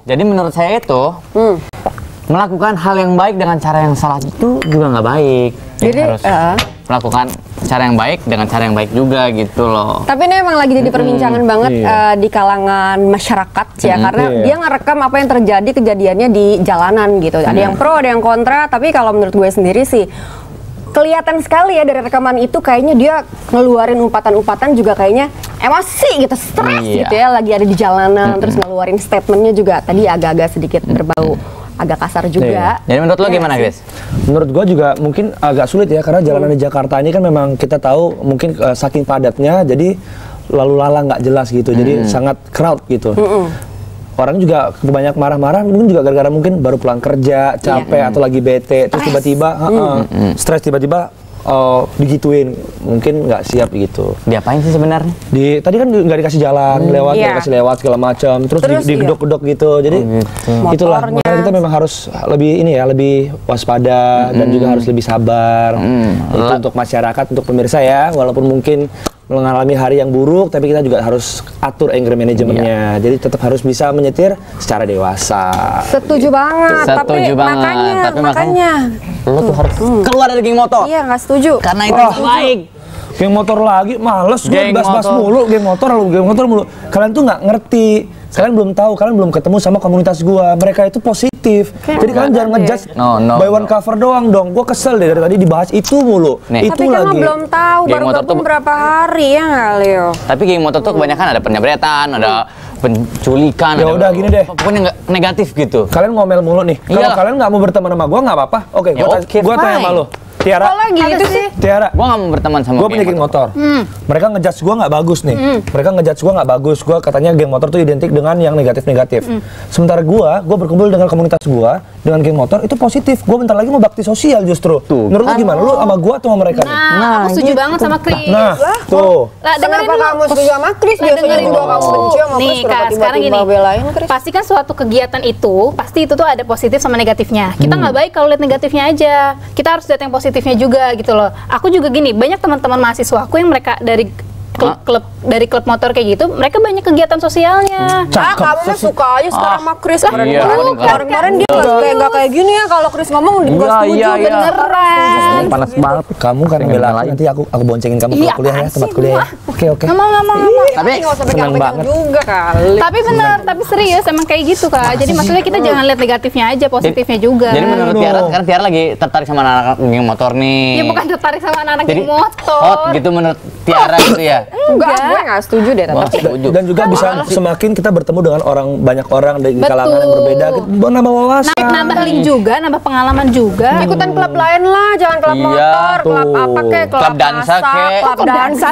Jadi menurut saya itu melakukan hal yang baik dengan cara yang salah itu juga nggak baik. Jadi harus melakukan cara yang baik dengan cara yang baik juga gitu loh. Tapi ini emang lagi jadi perbincangan banget di kalangan masyarakat ya, karena dia ngerekam apa yang terjadi kejadiannya di jalanan gitu. Ada yang pro, ada yang kontra. Tapi kalau menurut gue sendiri sih kelihatan sekali ya dari rekaman itu kayaknya dia ngeluarin umpatan-umpatan juga kayaknya emosi gitu, stres gitu ya, lagi ada di jalanan terus ngeluarin statementnya juga tadi agak-agak sedikit berbau agak kasar juga. Jadi menurut lo gimana, Chris? Menurut gua juga mungkin agak sulit ya, karena jalanan di Jakarta ini kan memang kita tahu mungkin saking padatnya jadi lalu lalang nggak jelas gitu, jadi sangat crowd gitu. Orang juga banyak marah-marah mungkin juga gara-gara mungkin baru pulang kerja, capek atau lagi bete, terus tiba-tiba stres, tiba-tiba digituin, mungkin nggak siap gitu. Diapain sih sebenarnya? Tadi kan nggak dikasih jalan, nggak dikasih lewat segala macam, terus digedok-gedok gitu. Jadi itulah, makanya kita memang harus lebih lebih waspada dan juga harus lebih sabar. Itu untuk masyarakat, untuk pemirsa ya, walaupun mungkin mengalami hari yang buruk, tapi kita juga harus atur anger manajemennya. Jadi tetap harus bisa menyetir secara dewasa. Setuju banget. Setuju banget. Makanya lo tuh harus keluar dari geng motor. Iya, nggak setuju. Karena itu baik. Geng motor lagi, males gue bahas-bahas mulu, geng motor mulu. Kalian tuh nggak ngerti. Kalian belum tahu, kalian belum ketemu sama komunitas gua. Mereka itu positif. Jadi kalian jangan ngejudge by one cover doang dong. Gua kesel deh dari tadi dibahas itu mulu. Nih. Itu tapi lagi. Tapi kan belum tahu, baru gabung berapa hari ya nggak, Leo? Tapi geng motor tuh kebanyakan ada penjabretan, ada penculikan, ya udah gini deh. Pokoknya nggak negatif gitu. Kalian ngomel mulu nih. Kalau kalian nggak mau berteman sama gua nggak apa-apa. Oke, gua tanya sama lu. Tiara. Kok lagi gitu sih? Tiara. Gua nggak mau berteman sama gua punya geng motor. Mereka ngejudge gua nggak bagus nih. Mereka ngejudge gua nggak bagus. Gua katanya geng motor tuh identik dengan yang negatif-negatif. Sementara gua berkumpul dengan komunitas gua dengan geng motor itu positif. Gua bentar lagi mau bakti sosial justru. Menurut lu gimana? Lu sama gua atau sama mereka nih? Aku setuju banget sama Chris. Nah, tuh. Lah, kenapa kamu setuju sama Chris? Biasanya juga kamu benci sama Chris. Nih, sekarang gini. Pasti kan suatu kegiatan itu, pasti itu tuh ada positif sama negatifnya. Kita nggak baik kalau lihat negatifnya aja. Kita harus lihat yang positifnya juga gitu loh. Aku juga gini, banyak teman-teman mahasiswa aku yang mereka dari klub motor kayak gitu, mereka banyak kegiatan sosialnya. Kamu suka aja sekarang sama Chris. Kemarin dia nggak kayak gini ya, kalau Chris ngomong nggak setuju beneran. Panas banget. Kamu kan bela nanti aku boncengin kamu ke kuliah ya, tempat kuliah ya. Oke. Ngomong. Tapi senang banget juga kali. Tapi bener, tapi serius emang kayak gitu Kak. Jadi maksudnya kita jangan lihat negatifnya aja, positifnya juga. Jadi menurut Tiara, sekarang Tiara lagi tertarik sama anak-anak geng motor nih. Ya bukan tertarik sama anak-anak geng motor. Hot gitu menurut Tiara gitu ya. Enggak, gue nggak setuju deh. Dan juga bisa semakin kita bertemu dengan banyak orang dari kalangan yang berbeda, nambah wawasan. Nambah link juga, nambah pengalaman juga. Ikutan klub lain lah, jangan klub motor, klub apa kek, klub dansa kek. Klub dansa.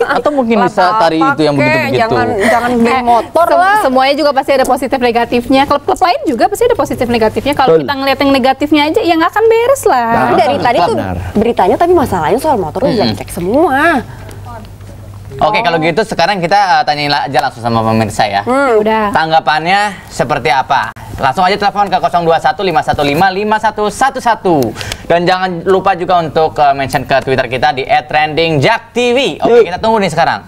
Atau mungkin bisa tari itu yang begitu-begitu. Jangan geng motor lah. Semuanya juga pasti ada positif negatifnya. Klub-klub lain juga pasti ada positif negatifnya. Kalau kita ngeliat yang negatifnya aja, ya nggak akan beres lah. Dari tadi tuh beritanya, tapi masalahnya soal motor udah cek semua. Oke, kalau gitu sekarang kita tanyain aja langsung sama pemirsa ya. Udah. Tanggapannya seperti apa? Langsung aja telepon ke 021 515 5111. Dan jangan lupa juga untuk mention ke Twitter kita di @trendingjaktv. Oke, kita tunggu nih sekarang.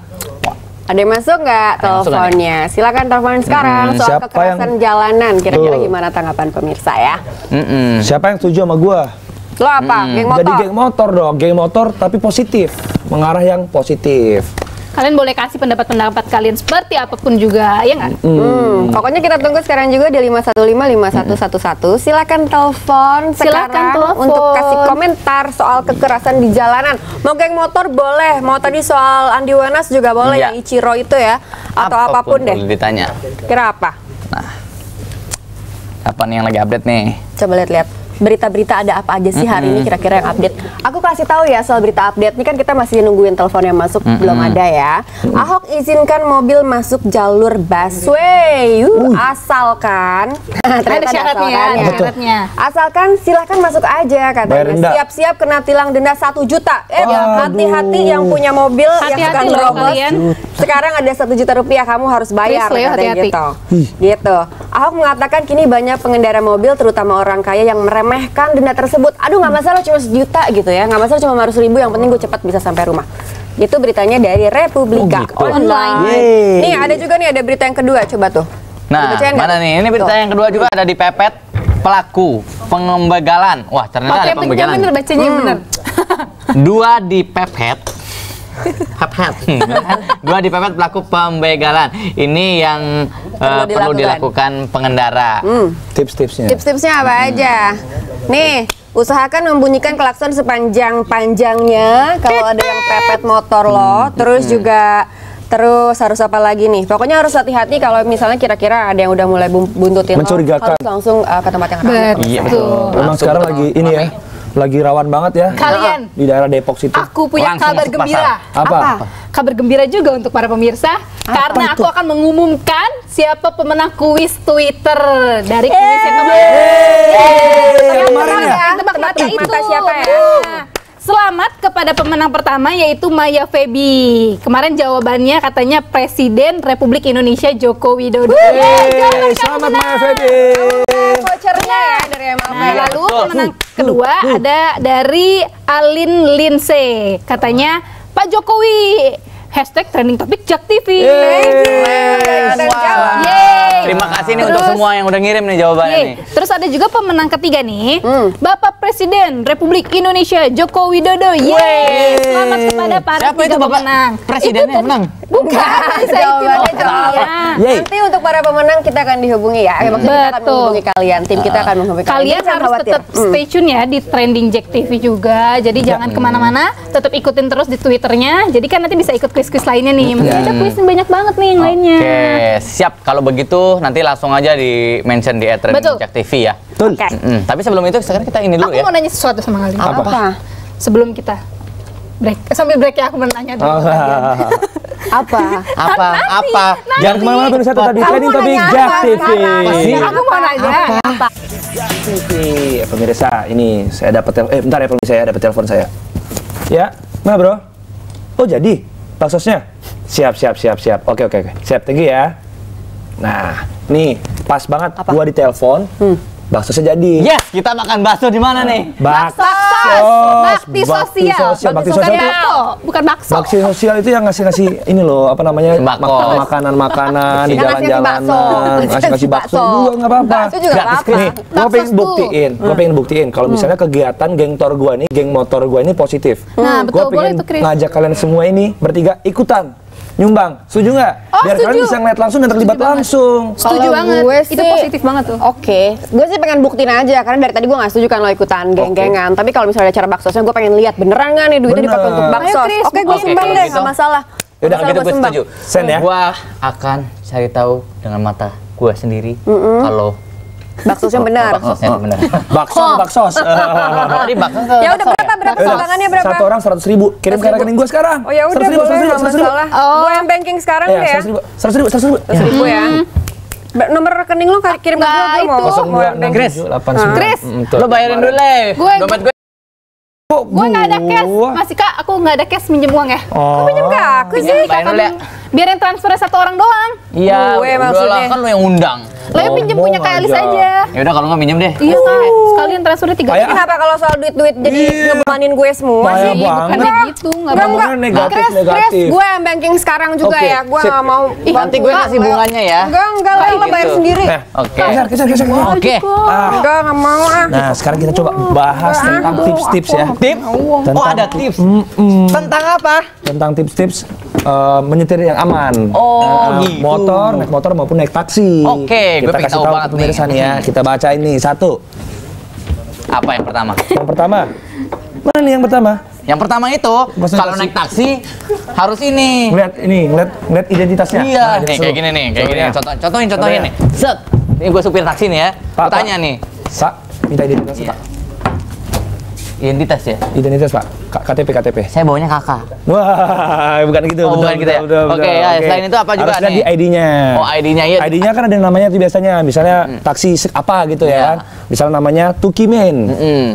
Ada yang masuk nggak teleponnya? Silakan telepon sekarang soal kekerasan jalanan. Kira-kira gimana tanggapan pemirsa ya? Siapa yang setuju sama gua? Lo apa? Geng motor? Jadi geng motor dong, geng motor tapi positif, mengarah yang positif. Kalian boleh kasih pendapat-pendapat kalian seperti apapun juga, ya nggak? Pokoknya kita tunggu sekarang juga di 5155111. Silakan telepon sekarang untuk kasih komentar soal kekerasan di jalanan. Mau geng motor boleh, mau tadi soal Andi Wenas juga boleh, yang Ichiro itu ya, atau apapun deh. Ditanya. Kira apa? Nah, apa nih yang lagi update nih? Coba lihat-lihat. Berita-berita ada apa aja sih hari ini kira-kira yang update. Aku kasih tahu ya soal berita update. Ini kan kita masih nungguin telepon yang masuk, belum ada ya. Ahok izinkan mobil masuk jalur busway. Asalkan ada syaratnya. Asalkan silahkan masuk aja katanya. Siap-siap kena tilang denda 1 juta. Hati-hati yang punya mobil yang suka nerobos. Sekarang ada 1 juta rupiah kamu harus bayar. Gitu. Ahok mengatakan kini banyak pengendara mobil terutama orang kaya yang meremehkan denda tersebut. Aduh nggak masalah cuma 1 juta gitu ya, nggak masalah cuma 500.000, yang penting gue cepat bisa sampai rumah. Itu beritanya dari Republika Online. Nih ada juga nih, ada berita yang kedua, coba tuh. Nah, mana nih? Ini berita yang kedua juga ada dipepet pelaku pembegalan. Wah, ternyata ada pembegalan. Bener bacanya bener. Dua dipepet. Dua dipepet pelaku pembegalan. Ini yang perlu dilakukan pengendara. Tips-tipsnya. Tips-tipsnya apa aja? Nih, usahakan membunyikan klakson sepanjang-panjangnya kalau ada yang pepet motor lo. Terus harus apa lagi nih? Pokoknya harus hati-hati kalau misalnya kira-kira ada yang udah mulai buntutin mencurigakan. harus langsung ke tempat yang ramai. Iya betul. Memang sekarang lagi ini ya. Lagi rawan banget ya. Kalian di daerah Depok situ. Aku punya kabar gembira. Apa? Kabar gembira juga untuk para pemirsa karena aku akan mengumumkan siapa pemenang kuis Twitter dari kuis yang kemarin. Kemarin ya? Tebak mata itu. Siapa ya? Selamat kepada pemenang pertama yaitu Maya Feby. Kemarin jawabannya katanya Presiden Republik Indonesia Joko Widodo. Selamat Maya Feby. Vouchernya ya dari MLP. Lalu pemenang kedua ada dari Alin Linse. Katanya Pak Jokowi. #trending topik Jak TV. Terima kasih nih untuk semua yang udah ngirim nih jawabannya nih. Terus ada juga pemenang ketiga nih, Bapak Presiden Republik Indonesia Joko Widodo. Selamat kepada para Siapa itu Bapak pemenang. Presidennya yang menang? Bukan, Nanti untuk para pemenang kita akan dihubungi ya. Maksudnya kita akan menghubungi kalian, tim kita akan menghubungi kalian. Kalian harus tetap stay tune ya di Trending Jack TV juga. Jadi jangan kemana-mana, tetap ikutin terus di Twitternya. Jadi kan nanti bisa ikut kuis-kuis lainnya nih. Masih ada kuis banyak banget nih yang lainnya. Oke, siap. Kalau begitu nanti langsung aja di mention di @trending Jack TV ya. Betul. Tapi sebelum itu sekarang kita ini dulu Aku ya. mau nanya sesuatu sama kalian. Apa? Sebelum kita break, sambil break ya aku mau nanya dulu. Apa? Jangan kemana-mana tuh satu tadi trending topik Jak TV. Aku mau nanya. TV. Pemirsa, ini saya dapat bentar ya pemirsa, saya dapat telepon saya. Ya, mana bro? Oh jadi baksosnya? Siap. Oke. Siap, thank you ya. Nah, nih pas banget gua ditelepon. Baksosnya jadi. Yes, kita makan bakso di mana nih? Bakti sosial. Bukan bakso. Bakti sosial itu yang ngasih ini loh, apa namanya? Sembako. Makanan-makanan di jalan-jalanan. Ngasih bakso juga nggak apa-apa. Bakso juga nggak apa-apa. Nih, gua pengen buktiin kalau misalnya kegiatan geng motor gua ini positif. Nah, Gua betul, boleh pengen tuh, Chris. ngajak kalian semua ini bertiga ikutan nyumbang. Setuju nggak? Biar kalian bisa ngeliat langsung dan terlibat langsung. Setuju Kalau banget. gue Itu sih- positif banget tuh. Oke, gue sih pengen buktiin aja karena dari tadi gue nggak setuju kan lo ikutan geng-gengan. Tapi kalau misalnya ada acara baksosnya gue pengen lihat beneran nggak nih duitnya Bener. dipakai untuk baksos. Ayo, Chris, Oke, gue Oke, sumbang kalau deh, gitu. nggak masalah. Yaudah Masalah gitu gua gue sumbang. setuju. Sen ya? Gua akan cari tahu dengan mata gua sendiri kalau Baksosnya benar. baksosnya itu benar. Baksos. Tadi bakso ke Ya udah bakso berapa sumbangannya berapa? Satu orang 100.000. Kirim ke rekening gua sekarang. Oh ya udah boleh, nggak masalah. Gue yang banking sekarang deh ya. 100.000. 100.000 ya. Nomor rekening lo kirim ke gue Nah, mau yang banking. Chris, Chris, lo bayarin dulu deh. Gue- Dompet gue. gue nggak ada cash. Masih Kak, aku nggak ada cash minjem uang ya. Oh. Pinjam ke aku sih. Bayarin dulu ya. Biar yang transfer satu orang doang. Iya, Gue udah lah, maksudnya. kan lo yang undang. Lo yang pinjem punya Kak Elis aja. Ya udah kalau nggak pinjem deh. Iya Kak, sekalian transfernya 3 Kayak- Kenapa kalau soal duit-duit jadi ngebemanin gue semua Bahaya sih? banget. Bukannya gitu, nggak Enggak, mau. Ngomongnya negatif. Gue yang banking sekarang juga Oke, ya. Gue sip. nggak mau. Nanti gue kasih bunganya ya. Enggak lah, lo bayar gitu. sendiri. Oke. Kisah. Oke. Enggak mau ah. Nah, sekarang kita coba bahas tentang tips-tips ya. Tips? Oh, ada tips. Tentang apa? Tentang tips-tips menyetir yang aman. Oh, gitu. Naik motor maupun naik taksi. Oke, gue kita pengen kasih tahu tahu banget ke pemirsa nih. nih ya. Kita baca ini satu. Apa yang pertama? Yang pertama. Mana nih yang pertama? Yang pertama itu Maksudnya kalau taksi. naik taksi harus ini. Ngeliat identitasnya. Iya, Nah, nih disuruh. kayak gini nih, kayak gini. Contohnya. Contohin Contohnya. nih. Set. Ini gue supir taksi nih ya. Pak, Gue tanya Pak. nih. Sa, minta identitas Iya. Pak. Identitas ya. Identitas Pak. KTP. Saya bawanya kakak. Wah, bukan gitu. Oh, bukan gitu ya? Oke, ya, selain itu apa juga Harus lihat nih? di ID-nya. Oh, ID-nya ya. ID-nya kan ada namanya tuh biasanya, misalnya taksi apa gitu ya. Iya. Misalnya namanya Tukimen.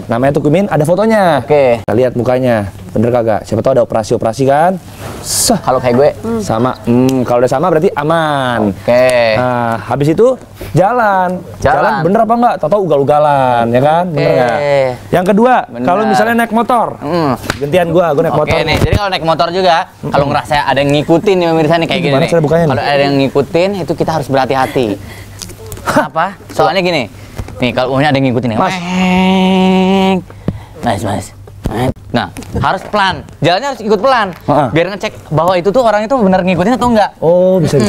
Namanya Tukimen, ada fotonya. Oke. Kita lihat mukanya. Bener kagak? Siapa tahu ada operasi-operasi kan? Sah. Kalau kayak gue. Sama. Kalau udah sama berarti aman. Oke. Nah, habis itu jalan. Jalan. Bener apa enggak? Tahu ugal-ugalan, ya kan? Bener Oke. nggak? Yang kedua, Bener. kalau misalnya naik motor, Gantian gua naik motor. Oke nih, jadi kalau naik motor juga, kalau ngerasa ada yang ngikutin nih pemirsa nih kayak gini Gimana nih. cara bukanya nih? Kalau ada yang ngikutin, itu kita harus berhati-hati. Kenapa? Soalnya gini, nih kalau umumnya ada yang ngikutin nih. Mas. Mas. Nah, harus pelan. Jalannya harus ikut pelan. Biar ngecek bahwa itu tuh orang itu benar ngikutin atau enggak. Oh, bisa.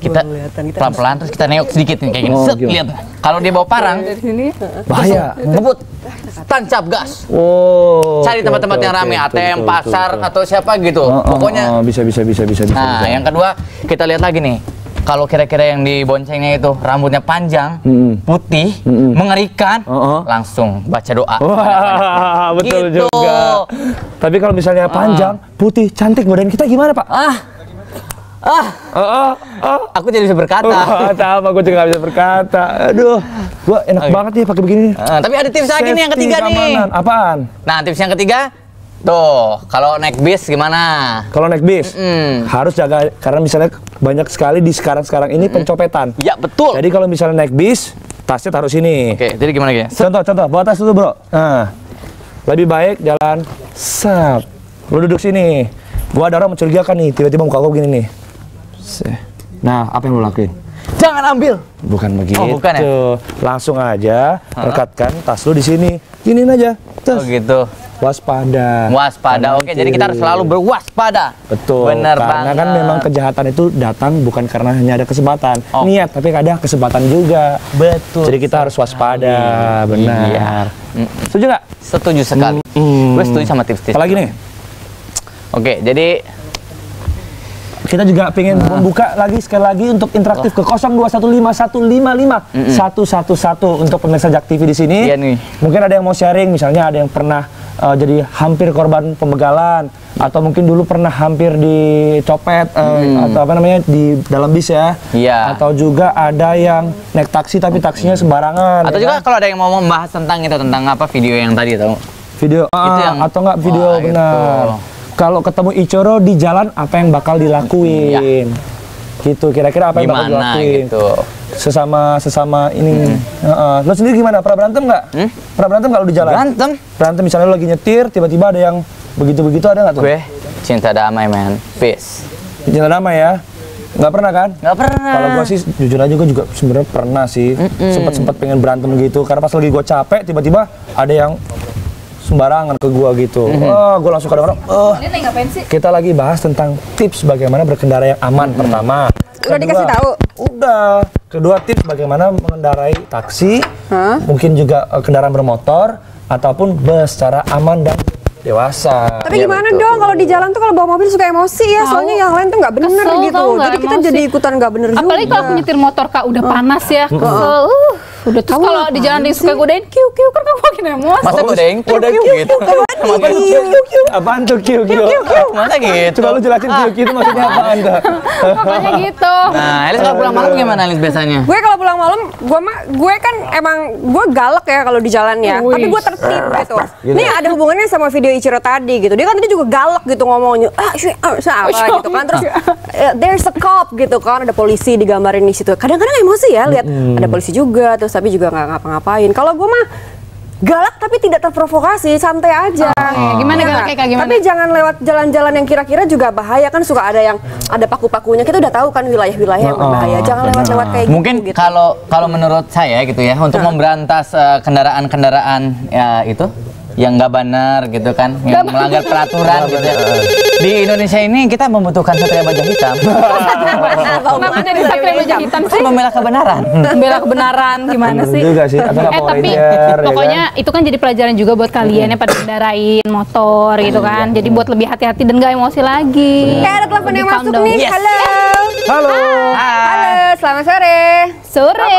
Kita pelan-pelan terus kita nengok sedikit nih kayak gini. Set, lihat. Kalau dia bawa parang, Bahaya. ngebut. Tancap gas. Oh. Cari tempat-tempat yang ramai, ATM, pasar atau siapa gitu. Pokoknya. Bisa. Nah, yang kedua kita lihat lagi nih. Kalau kira-kira yang diboncengnya itu rambutnya panjang, putih, mengerikan, langsung baca doa. Wah, betul Gitu. juga. Tapi kalau misalnya panjang, putih, cantik, badan kita gimana, Pak? Aku jadi bisa berkata. Sama, aku juga gak bisa berkata. Aduh, gua enak banget nih pakai begini. Tapi ada tips lagi nih yang ketiga Safety, nih. keamanan. Apaan? Nah, tips yang ketiga, tuh, kalau naik bis gimana? Kalau naik bis, harus jaga, karena misalnya banyak sekali di sekarang ini pencopetan. Ya, betul. Jadi kalau misalnya naik bis, tasnya taruh sini. Oke, jadi gimana ya? Contoh, bawa tas dulu, bro. Nah, lebih baik jalan, sap. Lu duduk sini. Gua ada orang mencurigakan nih, tiba-tiba muka gua begini nih. Nah, apa yang lu lakuin? Jangan ambil. Bukan begitu. Oh, bukan ya? Langsung aja rekatkan tas lu di sini. Giniin aja. Oh gitu. Waspada. Oke, jadi kita harus selalu berwaspada. Betul. Bener karena banget. kan memang kejahatan itu datang bukan karena hanya ada kesempatan, Oh. niat, tapi kadang kesempatan juga. Betul. Jadi kita harus waspada, benar. Iya. Setuju nggak? Setuju sekali. Gue setuju sama tips-tips. Apalagi nih? Oke, jadi Kita juga pengen membuka lagi sekali lagi untuk interaktif ke 0215155111 untuk pemirsa Jak TV di sini. Iya nih. Mungkin ada yang mau sharing, misalnya ada yang pernah jadi hampir korban pembegalan atau mungkin dulu pernah hampir dicopet atau apa namanya di dalam bis ya. Iya. Atau juga ada yang naik taksi tapi taksinya sembarangan. atau ya juga kan? kalau ada yang mau membahas tentang itu, tentang apa video yang tadi tahu. Video Itu yang- atau enggak video Wah, benar. itu. Kalau ketemu Icoro di jalan apa yang bakal dilakuin? Gitu kira-kira apa yang bakal Gimana dilakuin? gitu. Sesama ini. Lo sendiri gimana? Pernah berantem nggak? Pernah berantem nggak lo di jalan? Berantem misalnya lo lagi nyetir, tiba-tiba ada yang begitu-begitu, ada nggak tuh? Gue cinta damai, man. Peace. Cinta damai ya? Nggak pernah kan? Nggak pernah. Kalau gue sih jujur aja gue juga sebenarnya pernah sih. Sempet pengen berantem gitu. Karena pas lagi gue capek, tiba-tiba ada yang sembarangan ke gua gitu. Gua langsung kadang-kadang, Ini ngapain sih? kita lagi bahas tentang tips bagaimana berkendara yang aman pertama. Udah dikasih tahu? Udah. Kedua, tips bagaimana mengendarai taksi, mungkin juga kendaraan bermotor ataupun bus secara aman dan dewasa. Tapi gimana dong kalau di jalan tuh kalau bawa mobil suka emosi ya, soalnya yang lain tuh nggak bener Kesel gitu. tau nggak, Jadi kita emosi. jadi ikutan nggak bener juga. Apalagi kalau aku nyetir motor Kak, udah panas ya, kesel. Udah terus Kamu kalau di jalan ngapain dia suka sih? godain kiu kan kamu makin emosi. Masa godain kiu gitu? Apaan tuh kiu? Masa gitu? Coba lu jelasin kiu itu maksudnya apaan tuh? Makanya gitu. Nah, Elis kalau pulang malam gimana Elis biasanya? Gue kalau pulang malam, gue kan emang gue galak ya kalau di jalan ya. Wih. Tapi gue tertib gitu. Gitu. Ini ada hubungannya sama video Ichiro tadi gitu. Dia kan tadi juga galak gitu ngomongnya, apa gitu kan. Terus there's a cop gitu kan, ada polisi digambarin di situ. Kadang-kadang emosi ya lihat ada polisi juga, terus tapi juga nggak ngapa-ngapain. Kalau gue mah galak tapi tidak terprovokasi, santai aja. Gimana Iya galaknya, nggak? Kak? Gimana? Tapi jangan lewat jalan-jalan yang kira-kira juga bahaya, kan suka ada yang ada paku-pakunya. Kita udah tahu kan wilayah-wilayah yang berbahaya. Jangan lewat-lewat kayak Mungkin gitu. kalau menurut saya gitu ya, untuk memberantas kendaraan-kendaraan ya itu yang nggak benar gitu kan, yang melanggar peraturan gitu ya. Di Indonesia ini kita membutuhkan satria baja hitam. Kenapa jadi satria baja hitam sih? Membela kebenaran. Membela kebenaran gimana Bener sih? juga sih, atau nggak Power Tapi Ranger, ya pokoknya itu kan jadi pelajaran juga buat kalian ya pada kendarain motor gitu kan. Jadi buat lebih hati-hati dan gak emosi lagi. Ada telepon yang Lebih masuk calm down. nih. Yes. Halo. Halo. Halo, selamat sore. Sore.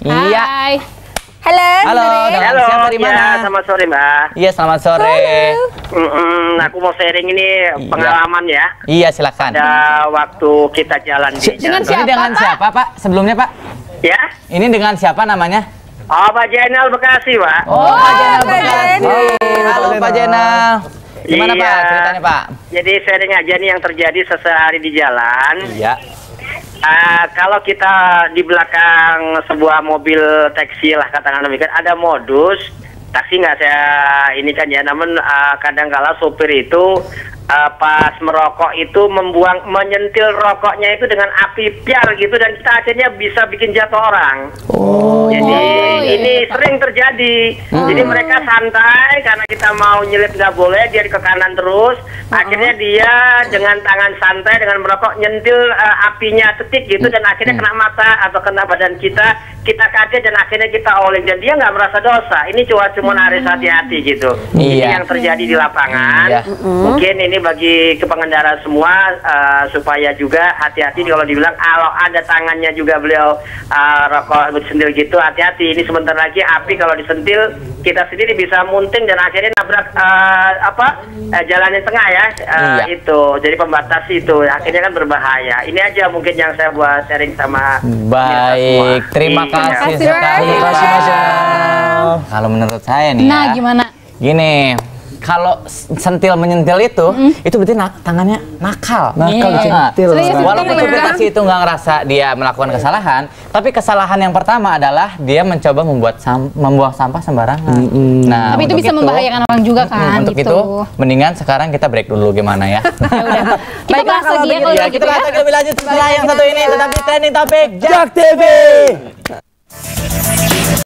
Iya. Hai. Halo. Halo, sore. dengan Halo, siapa di mana? ya, selamat sore Mbak. Iya, selamat sore. Aku mau sharing ini pengalaman ya. Iya, silakan. Ada waktu kita jalan di Dengan jalan. Ini dengan Pak? siapa, Pak? Sebelumnya, Pak? Ya? Ini dengan siapa namanya? Oh, Pak Jainal Bekasi, Pak. Oh, Pak Jenal Pak Bekasi. Jenal. Halo, Pak Jenal. Gimana, Iya. Pak? Ceritanya, Pak? Jadi sharing aja nih yang terjadi sehari di jalan. Iya. Kalau kita di belakang sebuah mobil taksi lah katakan demikian, ada modus taksi nggak saya ini kan ya, namun kadang-kala sopir itu pas merokok itu menyentil rokoknya itu dengan api piar gitu, dan kita akhirnya bisa bikin jatuh orang. Jadi ini sering terjadi. Jadi mereka santai karena kita mau nyelip nggak boleh, dia ke kanan terus. Akhirnya dia dengan tangan santai dengan merokok nyentil apinya ketik gitu, dan akhirnya kena mata atau kena badan kita kaget dan akhirnya kita oleng, dan dia nggak merasa dosa. Ini cuma harus hati-hati gitu. Ini yang terjadi di lapangan. Mungkin ini bagi pengendara semua supaya juga hati-hati kalau dibilang kalau ada tangannya juga beliau rokok disentil gitu, hati-hati. Ini sebentar lagi api kalau disentil kita sendiri bisa munting dan akhirnya nabrak jalan yang tengah ya. Itu jadi pembatas itu akhirnya kan berbahaya. Ini aja mungkin yang saya buat sharing sama baik. Terima kasih sekali. Kalau menurut saya nih nah, gimana? Gini, kalau sentil menyentil itu berarti tangannya nakal. Nakal disentil. Walaupun supir taksi itu nggak ngerasa dia melakukan kesalahan, tapi kesalahan yang pertama adalah dia mencoba membuang sampah sembarangan. Nah, tapi itu bisa membahayakan orang juga kan. Untuk itu, mendingan sekarang kita break dulu gimana ya? Kita bahas lagi ya kalau kita bahas lagi lebih lanjut setelah yang satu ini. Tetap di Trending Topic Jak TV.